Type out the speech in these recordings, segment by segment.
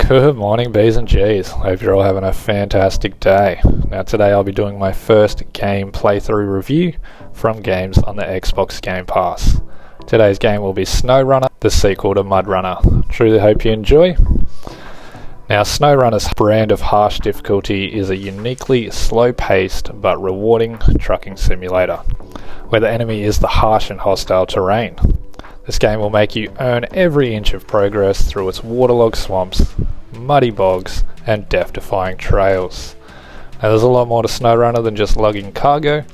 Good morning, B's and G's. Hope you're all having a fantastic day. Now today I'll be doing my first game playthrough review from games on the Xbox Game Pass. Today's game will be SnowRunner, the sequel to MudRunner. Truly hope you enjoy. Now SnowRunner's brand of harsh difficulty is a uniquely slow-paced but rewarding trucking simulator, where the enemy is the harsh and hostile terrain. This game will make you earn every inch of progress through its waterlogged swamps, muddy bogs, and death-defying trails. Now there's a lot more to SnowRunner than just lugging cargo.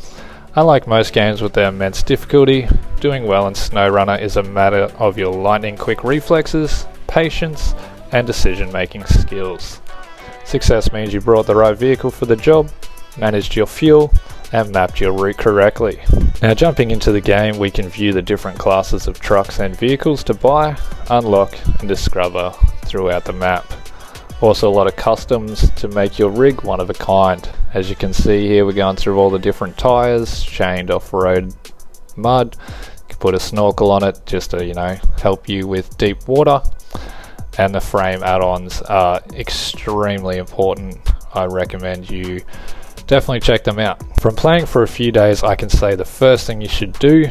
Unlike most games with their immense difficulty, doing well in SnowRunner is a matter of your lightning-quick reflexes, patience, and decision-making skills. Success means you brought the right vehicle for the job, managed your fuel, and mapped your route correctly. Now jumping into the game, we can view the different classes of trucks and vehicles to buy, unlock, and discover throughout the map. Also a lot of customs to make your rig one of a kind. As you can see here, we're going through all the different tyres, chained off-road mud. You can put a snorkel on it just to, help you with deep water. And the frame add-ons are extremely important. I recommend you definitely check them out. From playing for a few days, I can say the first thing you should do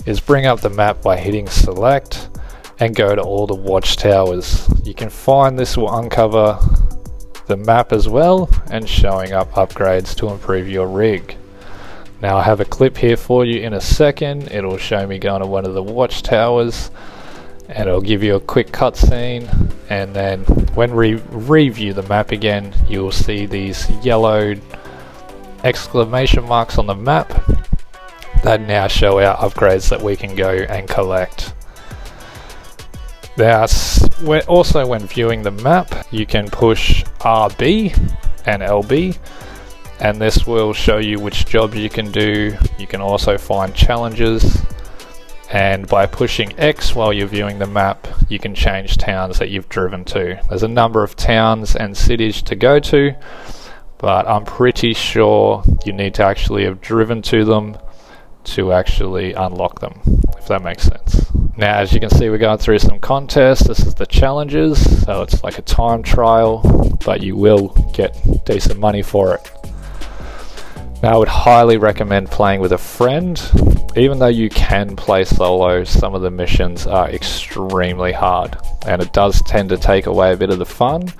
is bring up the map by hitting select and go to all the watchtowers. You can find this will uncover the map as well and showing up upgrades to improve your rig. Now I have a clip here for you in a second. It'll show me going to one of the watchtowers and it'll give you a quick cutscene, and then when we review the map again, you'll see these yellowed exclamation marks on the map that now show our upgrades that we can go and collect. Also when viewing the map, you can push RB and LB, and this will show you which jobs you can do. You can also find challenges, and by pushing X while you're viewing the map, you can change towns that you've driven to. There's a number of towns and cities to go to, but I'm pretty sure you need to actually have driven to them to actually unlock them, if that makes sense. Now as you can see, we're going through some contests. This is the challenges, so it's like a time trial, but you will get decent money for it. Now I would highly recommend playing with a friend. Even though you can play solo, some of the missions are extremely hard, and it does tend to take away a bit of the fun.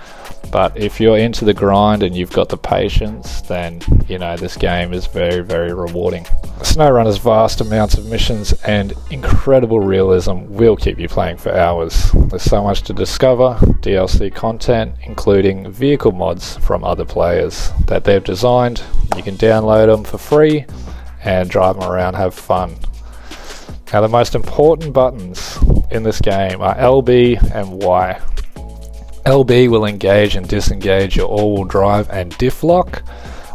But if you're into the grind and you've got the patience, then this game is very, very rewarding. SnowRunner's vast amounts of missions and incredible realism will keep you playing for hours. There's so much to discover, DLC content, including vehicle mods from other players that they've designed. You can download them for free and drive them around, have fun. Now the most important buttons in this game are LB and Y. LB will engage and disengage your all-wheel drive and diff lock.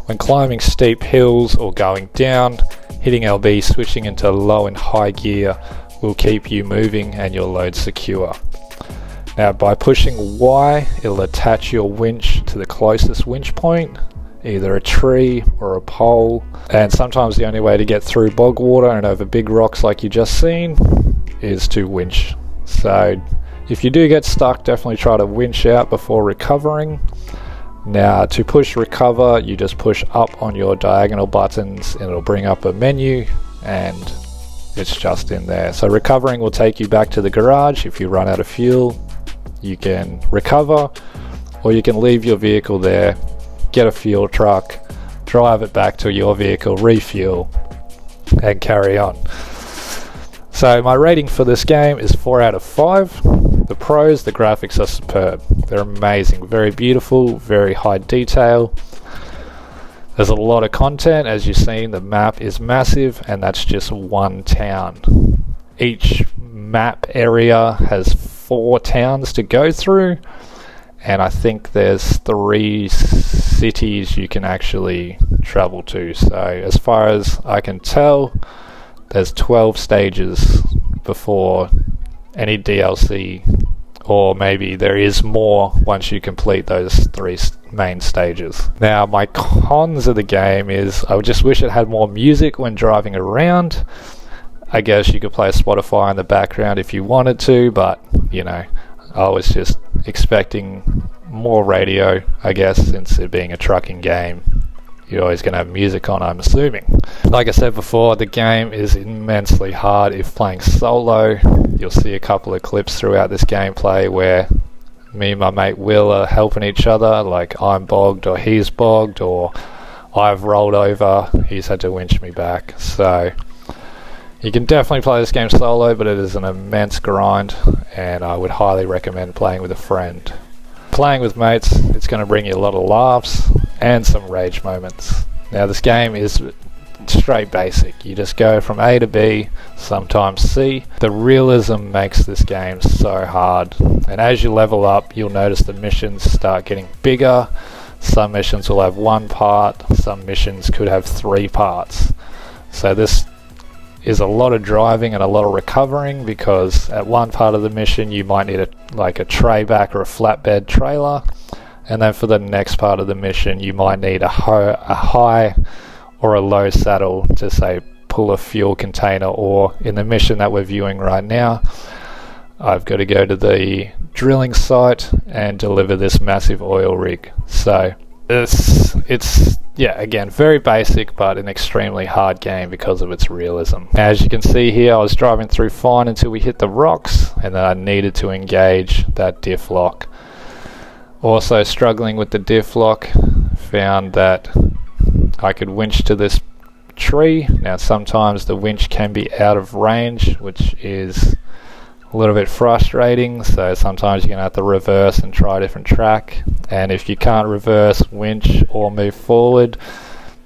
When climbing steep hills or going down, hitting LB switching into low and high gear will keep you moving and your load secure. Now by pushing Y, it'll attach your winch to the closest winch point, either a tree or a pole, and sometimes the only way to get through bog water and over big rocks like you just seen is to winch. So if you do get stuck, definitely try to winch out before recovering. Now to push recover, you just push up on your diagonal buttons and it'll bring up a menu and it's just in there. So recovering will take you back to the garage. If you run out of fuel, you can recover, or you can leave your vehicle there, get a fuel truck, drive it back to your vehicle, refuel, and carry on. So my rating for this game is 4 out of 5. The pros, the graphics are superb. They're amazing, very beautiful, very high detail. There's a lot of content. As you've seen, the map is massive, and that's just one town. Each map area has 4 towns to go through, and I think there's 3 cities you can actually travel to. So as far as I can tell, there's 12 stages before any DLC, or maybe there is more once you complete those 3 main stages. Now my cons of the game is I just wish it had more music when driving around. I guess you could play Spotify in the background if you wanted to, but I was just expecting more radio, I guess, since it being a trucking game. You're always going to have music on, I'm assuming. Like I said before, the game is immensely hard if playing solo. You'll see a couple of clips throughout this gameplay where me and my mate Will are helping each other, like I'm bogged or he's bogged, or I've rolled over, he's had to winch me back. So you can definitely play this game solo, but it is an immense grind, and I would highly recommend playing with a friend. Playing with mates, it's going to bring you a lot of laughs and some rage moments. Now this game is straight basic. You just go from A to B, sometimes C. The realism makes this game so hard, and as you level up, you'll notice the missions start getting bigger. Some missions will have one part, some missions could have 3 parts. So this is a lot of driving and a lot of recovering, because at one part of the mission you might need a tray back or a flatbed trailer, and then for the next part of the mission you might need a high or a low saddle to, say, pull a fuel container. Or in the mission that we're viewing right now, I've got to go to the drilling site and deliver this massive oil rig. So it's yeah, again, very basic, but an extremely hard game because of its realism. As you can see here, I was driving through fine until we hit the rocks, and then I needed to engage that diff lock. Also struggling with the diff lock, found that I could winch to this tree. Now sometimes the winch can be out of range, which is a little bit frustrating, so sometimes you're going to have to reverse and try a different track, and if you can't reverse, winch or move forward,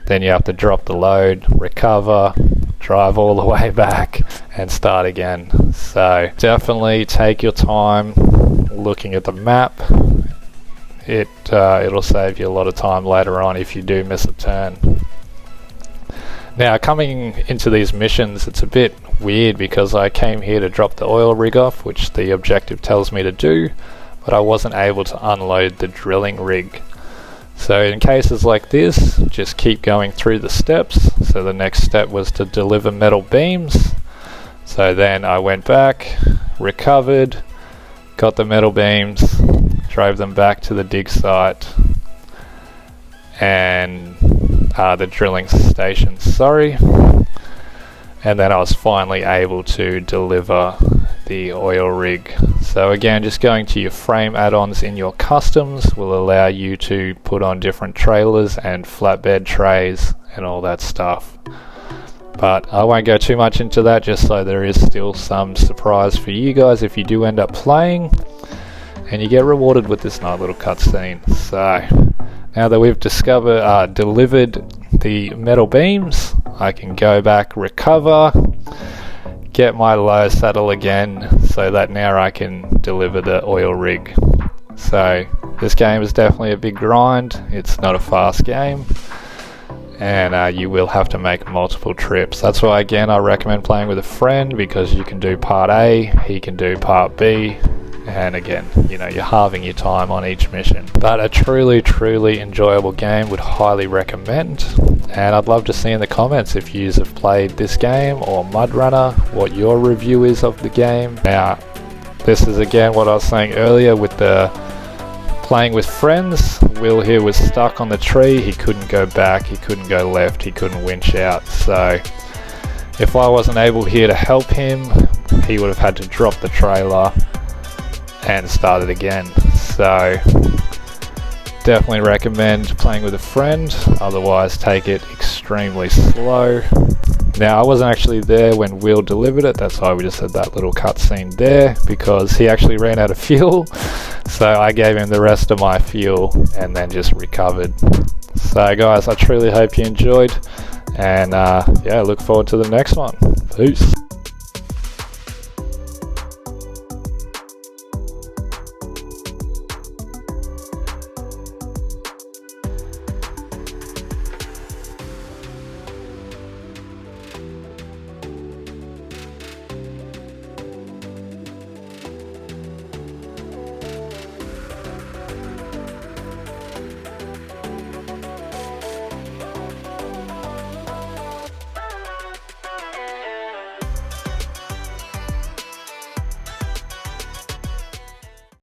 then you have to drop the load, recover, drive all the way back and start again. So definitely take your time looking at the map. It'll save you a lot of time later on if you do miss a turn. Now coming into these missions, it's a bit weird because I came here to drop the oil rig off, which the objective tells me to do, but I wasn't able to unload the drilling rig. So in cases like this, just keep going through the steps. So the next step was to deliver metal beams. So then I went back, recovered, got the metal beams, drove them back to the dig site and the drilling station, and then I was finally able to deliver the oil rig. So again, just going to your frame add-ons in your customs will allow you to put on different trailers and flatbed trays and all that stuff. But I won't go too much into that, just so there is still some surprise for you guys if you do end up playing and you get rewarded with this nice little cutscene. So now that we've delivered the metal beams, I can go back, recover, get my low saddle again, so that now I can deliver the oil rig. So this game is definitely a big grind. It's not a fast game, and you will have to make multiple trips. That's why again I recommend playing with a friend, because you can do part A, he can do part B, and again, you know, you're halving your time on each mission. But a truly enjoyable game, would highly recommend. And I'd love to see in the comments if you have played this game or MudRunner, what your review is of the game. Now this is again what I was saying earlier with the playing with friends. Will here was stuck on the tree, he couldn't go back, he couldn't go left, he couldn't winch out. So if I wasn't able here to help him, he would have had to drop the trailer and start it again. So definitely recommend playing with a friend, otherwise take it extremely slow. Now I wasn't actually there when Will delivered it, that's why we just had that little cutscene there, because he actually ran out of fuel, so I gave him the rest of my fuel and then just recovered. So guys, I truly hope you enjoyed, and yeah, look forward to the next one. Peace.